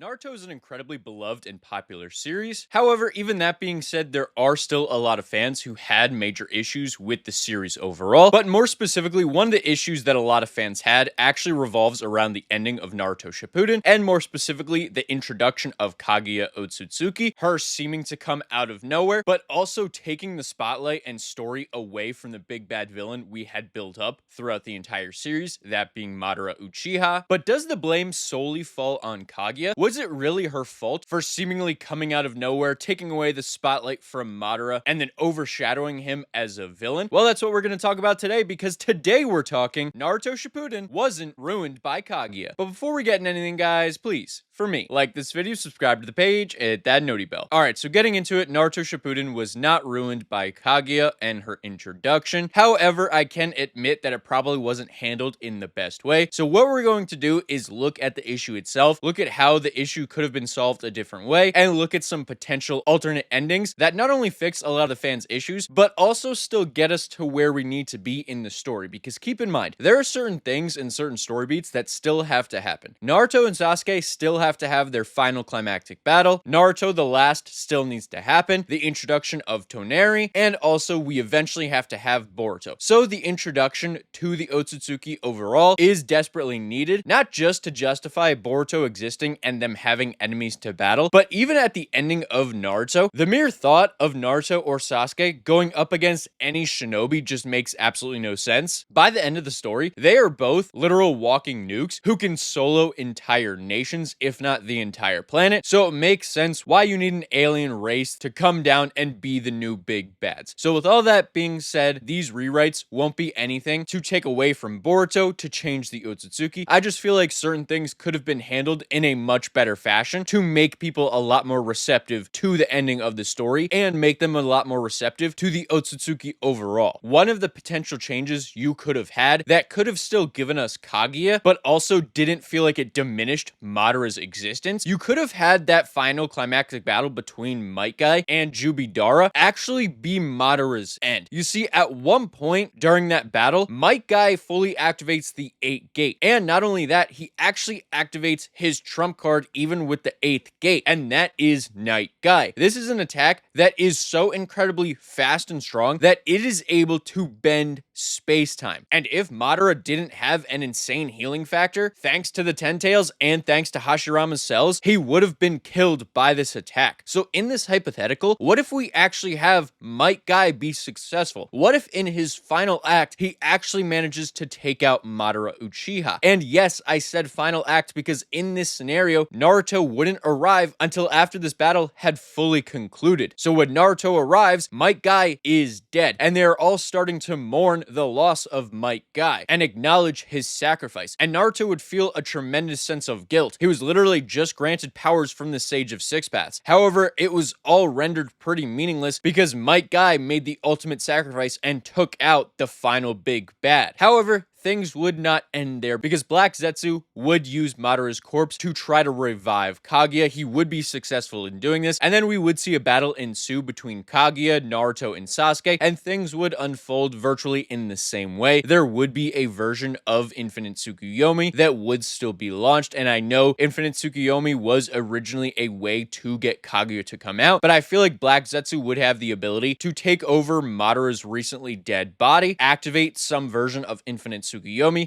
Naruto is an incredibly beloved and popular series. However, even that being said, there are still a lot of fans who had major issues with the series overall. But more specifically, one of the issues that a lot of fans had actually revolves around the ending of Naruto Shippuden, and more specifically, the introduction of Kaguya Otsutsuki, her seeming to come out of nowhere, but also taking the spotlight and story away from the big bad villain we had built up throughout the entire series, that being Madara Uchiha. But does the blame solely fall on Kaguya? Was it really her fault for seemingly coming out of nowhere, taking away the spotlight from Madara, and then overshadowing him as a villain? Well, that's what we're going to talk about today, because today we're talking Naruto Shippuden wasn't ruined by Kaguya. But before we get into anything, guys, please, for me, like this video, subscribe to the page, and hit that noti bell. Alright, so getting into it, Naruto Shippuden was not ruined by Kaguya and her introduction. However, I can admit that it probably wasn't handled in the best way. So what we're going to do is look at the issue itself, look at how the issue could have been solved a different way, and look at some potential alternate endings that not only fix a lot of the fans' issues, but also still get us to where we need to be in the story. Because keep in mind, there are certain things in certain story beats that still have to happen. Naruto and Sasuke still have to have their final climactic battle. Naruto the Last still needs to happen. The introduction of Toneri, and also we eventually have to have Boruto. So the introduction to the Otsutsuki overall is desperately needed, not just to justify Boruto existing and them having enemies to battle, but even at the ending of Naruto, the mere thought of Naruto or Sasuke going up against any shinobi just makes absolutely no sense. By the end of the story, they are both literal walking nukes who can solo entire nations, if not the entire planet, so it makes sense why you need an alien race to come down and be the new big bads. So with all that being said, these rewrites won't be anything to take away from Boruto to change the Otsutsuki. I just feel like certain things could have been handled in a much better fashion to make people a lot more receptive to the ending of the story and make them a lot more receptive to the Otsutsuki overall. One of the potential changes you could have had that could have still given us Kaguya, but also didn't feel like it diminished Madara's existence. You could have had that final climactic battle between Might Guy and Jubidara actually be Madara's end. You see, at one point during that battle, Might Guy fully activates the 8th gate. And not only that, he actually activates his trump card even with the 8th gate, and that is Night Guy. This is an attack that is so incredibly fast and strong that it is able to bend space-time. And if Madara didn't have an insane healing factor, thanks to the Ten Tails and thanks to Hashirama's cells, he would have been killed by this attack. So in this hypothetical, what if we actually have Might Guy be successful? What if in his final act, he actually manages to take out Madara Uchiha? And yes, I said final act because in this scenario, Naruto wouldn't arrive until after this battle had fully concluded. So when Naruto arrives, Might Guy is dead, and they're all starting to mourn the loss of Might Guy and acknowledge his sacrifice. And Naruto would feel a tremendous sense of guilt. He was literally just granted powers from the Sage of Six Paths. However, it was all rendered pretty meaningless because Might Guy made the ultimate sacrifice and took out the final big bad. However, things would not end there because Black Zetsu would use Madara's corpse to try to revive Kaguya. He would be successful in doing this, and then we would see a battle ensue between Kaguya, Naruto, and Sasuke, and things would unfold virtually in the same way. There would be a version of Infinite Tsukuyomi that would still be launched, and I know Infinite Tsukuyomi was originally a way to get Kaguya to come out, but I feel like Black Zetsu would have the ability to take over Madara's recently dead body, activate some version of Infinite Tsukuyomi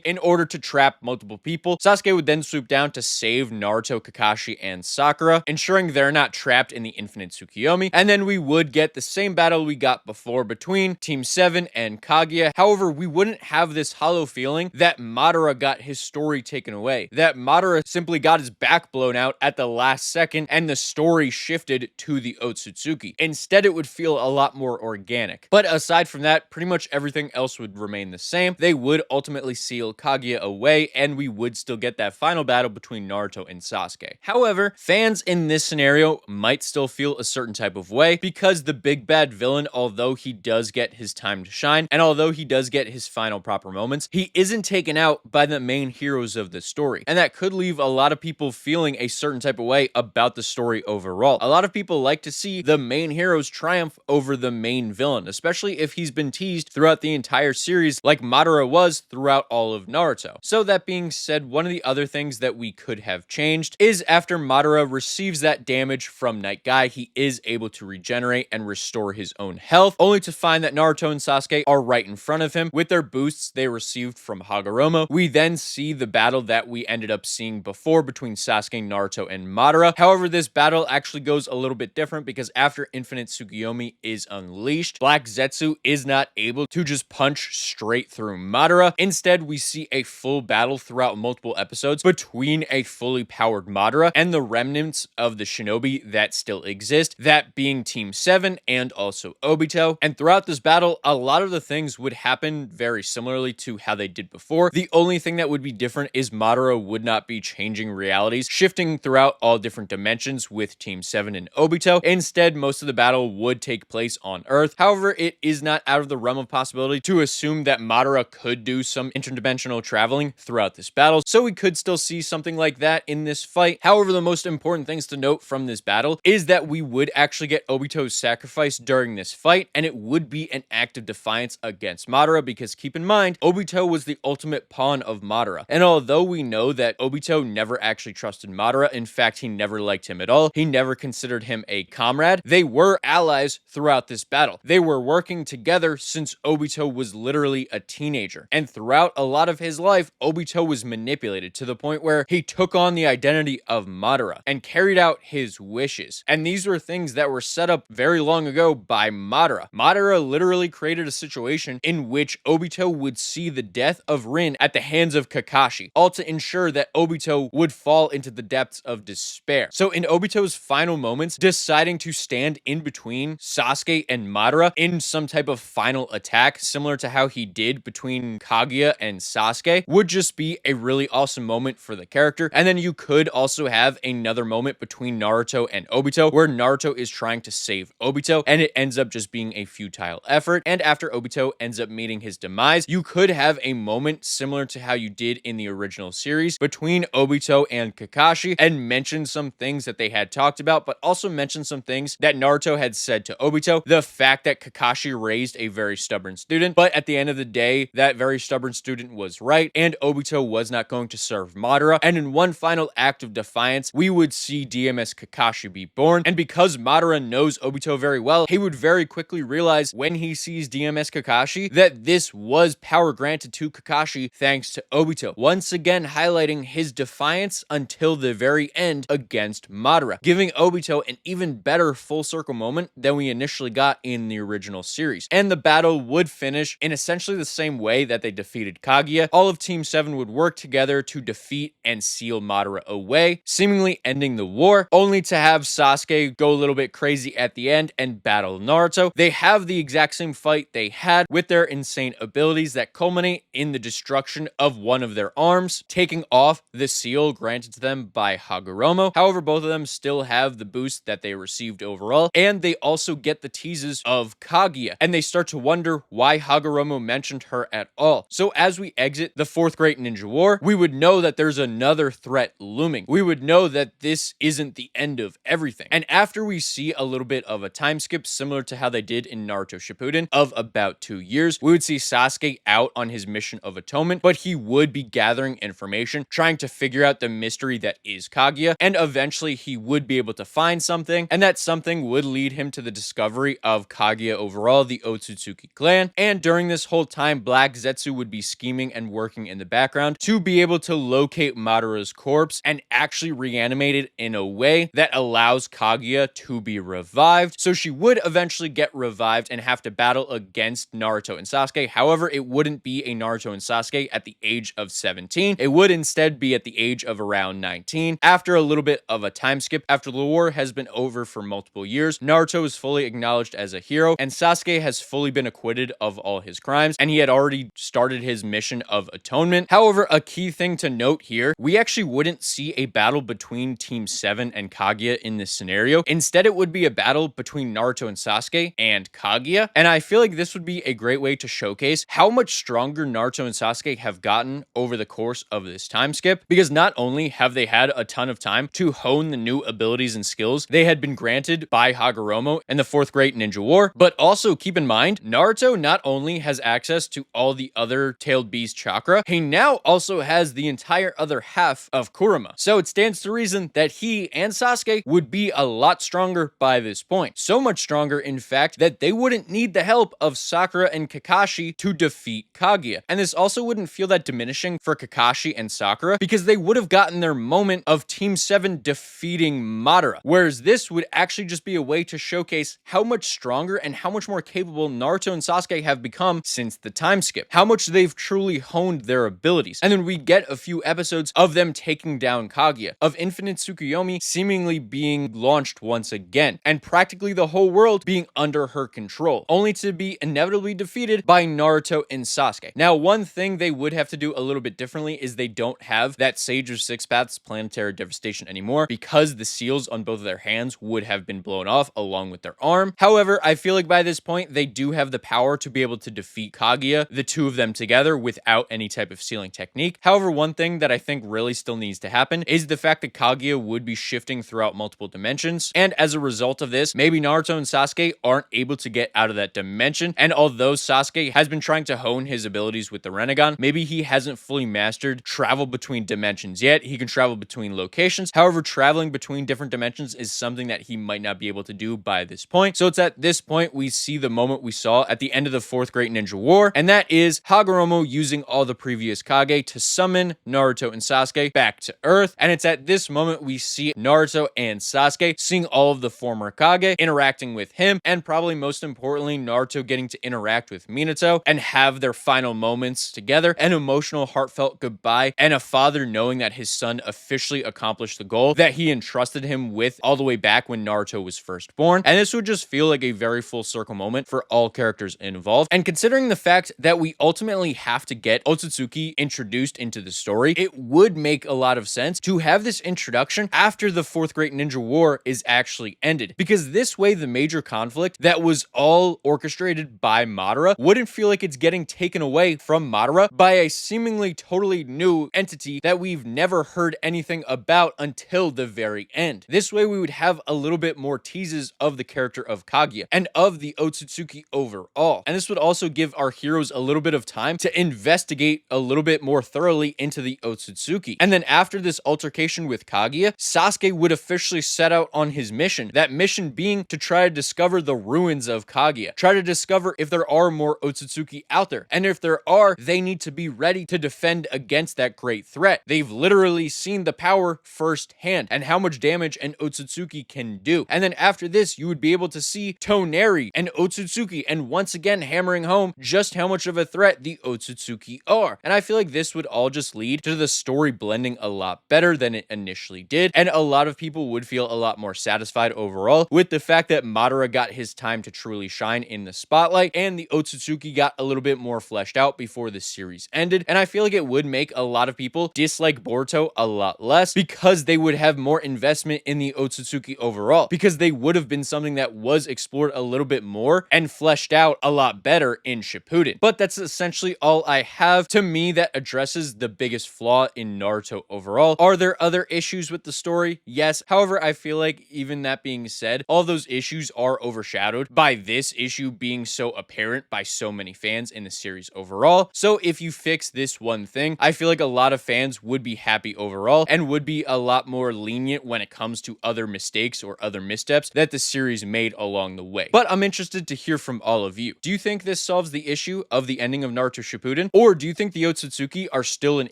in order to trap multiple people. Sasuke would then swoop down to save Naruto, Kakashi, and Sakura, ensuring they're not trapped in the Infinite Tsukuyomi, and then we would get the same battle we got before between Team 7 and Kaguya. However, we wouldn't have this hollow feeling that Madara got his story taken away, that Madara simply got his back blown out at the last second and the story shifted to the Otsutsuki. Instead, it would feel a lot more organic. But aside from that, pretty much everything else would remain the same. They would ultimately seal Kaguya away, and we would still get that final battle between Naruto and Sasuke. However, fans in this scenario might still feel a certain type of way because the big bad villain, although he does get his time to shine, and although he does get his final proper moments, he isn't taken out by the main heroes of the story. And that could leave a lot of people feeling a certain type of way about the story overall. A lot of people like to see the main heroes triumph over the main villain, especially if he's been teased throughout the entire series like Madara was throughout throughout all of Naruto. So that being said, one of the other things that we could have changed is after Madara receives that damage from Night Guy, he is able to regenerate and restore his own health, only to find that Naruto and Sasuke are right in front of him with their boosts they received from Hagoromo. We then see the battle that we ended up seeing before between Sasuke, Naruto, and Madara. However, this battle actually goes a little bit different because after Infinite Tsukiyomi is unleashed, Black Zetsu is not able to just punch straight through Madara. Instead, we see a full battle throughout multiple episodes between a fully powered Madara and the remnants of the shinobi that still exist, that being Team 7 and also Obito. And throughout this battle, a lot of the things would happen very similarly to how they did before. The only thing that would be different is Madara would not be changing realities, shifting throughout all different dimensions with Team 7 and Obito. Instead, most of the battle would take place on Earth. However, it is not out of the realm of possibility to assume that Madara could do some interdimensional traveling throughout this battle, so we could still see something like that in this fight. However, the most important things to note from this battle is that we would actually get Obito's sacrifice during this fight, and it would be an act of defiance against Madara, because keep in mind, Obito was the ultimate pawn of Madara. And although we know that Obito never actually trusted Madara, in fact, he never liked him at all, he never considered him a comrade, they were allies throughout this battle. They were working together since Obito was literally a teenager. And throughout a lot of his life, Obito was manipulated to the point where he took on the identity of Madara and carried out his wishes. And these were things that were set up very long ago by Madara. Madara literally created a situation in which Obito would see the death of Rin at the hands of Kakashi, all to ensure that Obito would fall into the depths of despair. So in Obito's final moments, deciding to stand in between Sasuke and Madara in some type of final attack, similar to how he did between Kaguya and Sasuke, would just be a really awesome moment for the character. And then you could also have another moment between Naruto and Obito where Naruto is trying to save Obito and it ends up just being a futile effort. And after Obito ends up meeting his demise, you could have a moment similar to how you did in the original series between Obito and Kakashi and mention some things that they had talked about, but also mention some things that Naruto had said to Obito. The fact that Kakashi raised a very stubborn student, but at the end of the day, that very stubborn student was right, and Obito was not going to serve Madara. And in one final act of defiance, we would see DMS Kakashi be born. And because Madara knows Obito very well, he would very quickly realize when he sees DMS Kakashi that this was power granted to Kakashi thanks to Obito, once again highlighting his defiance until the very end against Madara, giving Obito an even better full circle moment than we initially got in the original series. And the battle would finish in essentially the same way that they defeated Kaguya. All of Team 7 would work together to defeat and seal Madara away, seemingly ending the war, only to have Sasuke go a little bit crazy at the end and battle Naruto. They have the exact same fight they had with their insane abilities that culminate in the destruction of one of their arms, taking off the seal granted to them by Hagoromo. However, both of them still have the boost that they received overall, and they also get the teases of Kaguya, and they start to wonder why Hagoromo mentioned her at all. So as we exit the Fourth Great Ninja War, we would know that there's another threat looming. We would know that this isn't the end of everything. And after we see a little bit of a time skip similar to how they did in Naruto Shippuden of about 2 years, we would see Sasuke out on his mission of atonement, but he would be gathering information, trying to figure out the mystery that is Kaguya, and eventually he would be able to find something, and that something would lead him to the discovery of Kaguya overall, the Otsutsuki clan. And during this whole time, Black Zetsu would be scheming and working in the background to be able to locate Madara's corpse and actually reanimate it in a way that allows Kaguya to be revived. So she would eventually get revived and have to battle against Naruto and Sasuke. However, it wouldn't be a Naruto and Sasuke at the age of 17. It would instead be at the age of around 19. After a little bit of a time skip, after the war has been over for multiple years, Naruto is fully acknowledged as a hero, and Sasuke has fully been acquitted of all his crimes, and he had already started his mission of atonement. However, a key thing to note here, we actually wouldn't see a battle between Team 7 and Kaguya in this scenario. Instead, it would be a battle between Naruto and Sasuke and Kaguya, and I feel like this would be a great way to showcase how much stronger Naruto and Sasuke have gotten over the course of this time skip, because not only have they had a ton of time to hone the new abilities and skills they had been granted by Hagoromo in the Fourth Great Ninja War, but also keep in mind, Naruto not only has access to all the other tailed beast chakra, he now also has the entire other half of Kurama. So it stands to reason that he and Sasuke would be a lot stronger by this point. So much stronger, in fact, that they wouldn't need the help of Sakura and Kakashi to defeat Kaguya. And this also wouldn't feel that diminishing for Kakashi and Sakura because they would have gotten their moment of Team 7 defeating Madara. Whereas this would actually just be a way to showcase how much stronger and how much more capable Naruto and Sasuke have become since the time skip. How much they've truly honed their abilities. And then we get a few episodes of them taking down Kaguya, of Infinite Tsukuyomi seemingly being launched once again, and practically the whole world being under her control, only to be inevitably defeated by Naruto and Sasuke. Now, one thing they would have to do a little bit differently is they don't have that Sage of Six Paths planetary devastation anymore because the seals on both of their hands would have been blown off along with their arm. However, I feel like by this point, they do have the power to be able to defeat Kaguya, the two of them together, without any type of sealing technique. However, one thing that I think really still needs to happen is the fact that Kaguya would be shifting throughout multiple dimensions, and as a result of this, maybe Naruto and Sasuke aren't able to get out of that dimension, and although Sasuke has been trying to hone his abilities with the Rinnegan, maybe he hasn't fully mastered travel between dimensions yet. He can travel between locations. However, traveling between different dimensions is something that he might not be able to do by this point. So it's at this point we see the moment we saw at the end of the Fourth Great Ninja War, and that is Hagoromo using all the previous Kage to summon Naruto and Sasuke back to Earth. And it's at this moment we see Naruto and Sasuke seeing all of the former Kage interacting with him, and probably most importantly, Naruto getting to interact with Minato and have their final moments together, an emotional, heartfelt goodbye, and a father knowing that his son officially accomplished the goal that he entrusted him with all the way back when Naruto was first born. And this would just feel like a very full circle moment for all characters involved. And considering the fact that we ultimately have to get Otsutsuki introduced into the story, it would make a lot of sense to have this introduction after the Fourth Great Ninja War is actually ended, because this way the major conflict that was all orchestrated by Madara wouldn't feel like it's getting taken away from Madara by a seemingly totally new entity that we've never heard anything about until the very end. This way we would have a little bit more teases of the character of Kaguya and of the Otsutsuki overall. And this would also give our heroes a little bit of time to investigate a little bit more thoroughly into the Otsutsuki. And then after this altercation with Kaguya, Sasuke would officially set out on his mission. That mission being to try to discover the ruins of Kaguya. Try to discover if there are more Otsutsuki out there. And if there are, they need to be ready to defend against that great threat. They've literally seen the power firsthand and how much damage an Otsutsuki can do. And then after this, you would be able to see Toneri and Otsutsuki, and once again hammering home just how much of a threat the Otsutsuki are. And I feel like this would all just lead to the story blending a lot better than it initially did, and a lot of people would feel a lot more satisfied overall with the fact that Madara got his time to truly shine in the spotlight, and the Otsutsuki got a little bit more fleshed out before the series ended. And I feel like it would make a lot of people dislike Boruto a lot less because they would have more investment in the Otsutsuki overall, because they would have been something that was explored a little bit more and fleshed out a lot better in Shippuden. But that's essentially all I have to me that addresses the biggest flaw in Naruto overall. Are there other issues with the story? Yes. However, I feel like even that being said, all those issues are overshadowed by this issue being so apparent by so many fans in the series overall. So if you fix this one thing, I feel like a lot of fans would be happy overall and would be a lot more lenient when it comes to other mistakes or other missteps that the series made along the way. But I'm interested to hear from all of you. Do you think this solves the issue of the ending of Naruto Shippuden? Or do you think the Otsutsuki are still an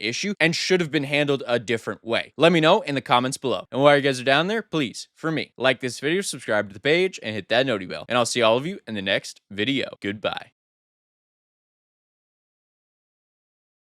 issue and should have been handled a different way? Let me know in the comments below. And while you guys are down there, please, for me, like this video, subscribe to the page, and hit that noti bell. And I'll see all of you in the next video. Goodbye.